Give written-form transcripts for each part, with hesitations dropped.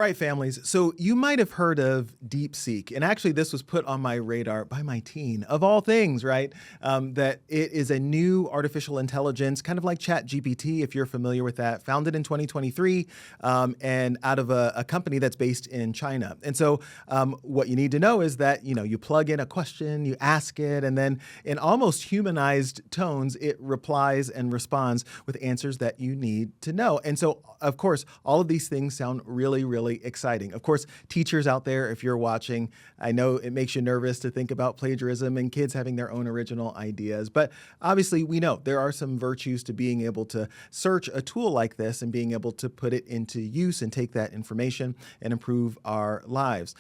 Right, families. So you might have heard of DeepSeek, and actually, this was put on my radar by my teen, of all things, right? That it is a new artificial intelligence, kind of like ChatGPT, if you're familiar with that, founded in 2023, and out of a company that's based in China. And so, what you need to know is that you plug in a question, you ask it, and then in almost humanized tones, it replies and responds with answers that you need to know. And so, of course, all of these things sound really, really exciting. Of course, teachers out there, if you're watching, I know it makes you nervous to think about plagiarism and kids having their own original ideas. But obviously, we know there are some virtues to being able to search a tool like this and being able to put it into use and take that information and improve our lives.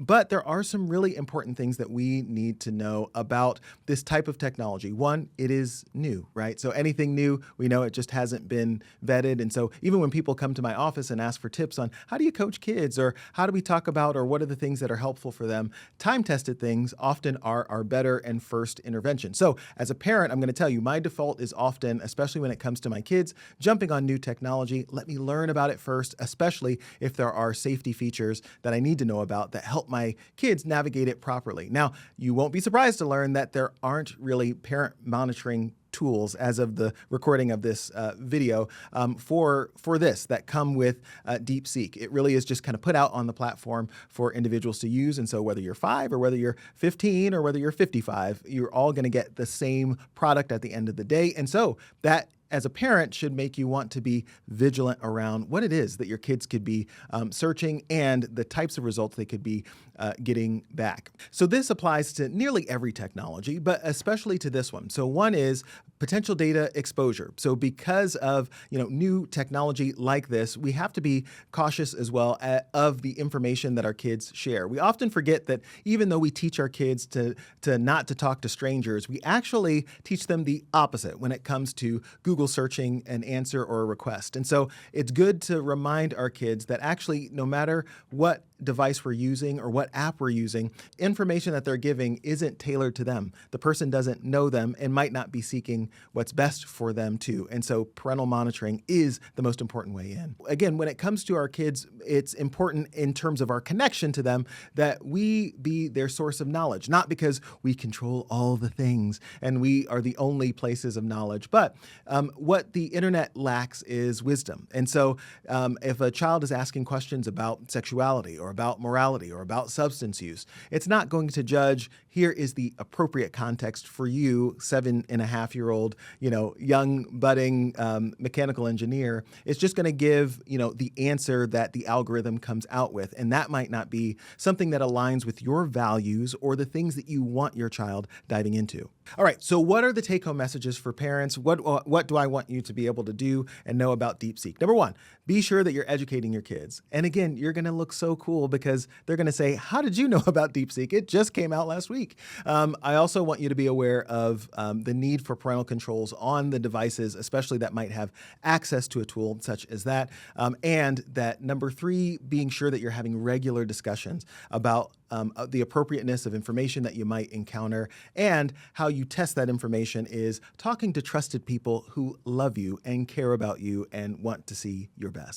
But there are some really important things that we need to know about this type of technology. One, it is new, right? So anything new, we know it just hasn't been vetted. And so even when people come to my office and ask for tips on how do you coach kids, or how do we talk about, or what are the things that are helpful for them, time-tested things often are our better and first intervention. So as a parent, I'm going to tell you, my default is often, especially when it comes to my kids, jumping on new technology. Let me learn about it first, especially if there are safety features that I need to know about that help my kids navigate it properly. Now, you won't be surprised to learn that there aren't really parent monitoring tools as of the recording of this video for this that come with DeepSeek. It really is just kind of put out on the platform for individuals to use. And so whether you're 5 or whether you're 15 or whether you're 55, you're all going to get the same product at the end of the day. And so that, as a parent, should make you want to be vigilant around what it is that your kids could be searching and the types of results they could be getting back. So this applies to nearly every technology, but especially to this one. So one is potential data exposure. So because of new technology like this, we have to be cautious as well of the information that our kids share. We often forget that even though we teach our kids to not to talk to strangers, we actually teach them the opposite when it comes to Google searching an answer or a request. And so it's good to remind our kids that actually, no matter what device we're using or what app we're using, information that they're giving isn't tailored to them. The person doesn't know them and might not be seeking what's best for them too. And so parental monitoring is the most important way in. Again, when it comes to our kids, it's important in terms of our connection to them that we be their source of knowledge, not because we control all the things and we are the only places of knowledge, but what the internet lacks is wisdom. And so if a child is asking questions about sexuality or about morality or about substance use, it's not going to judge, here is the appropriate context for you, 7.5-year-old, young budding mechanical engineer. It's just going to give, the answer that the algorithm comes out with. And that might not be something that aligns with your values or the things that you want your child diving into. All right, so what are the take-home messages for parents? What do I want you to be able to do and know about DeepSeek? Number one, be sure that you're educating your kids. And again, you're going to look so cool because they're going to say, how did you know about DeepSeek? It just came out last week. I also want you to be aware of the need for parental controls on the devices, especially that might have access to a tool such as that. And that number three, being sure that you're having regular discussions about the appropriateness of information that you might encounter, and how you test that information is talking to trusted people who love you and care about you and want to see your best.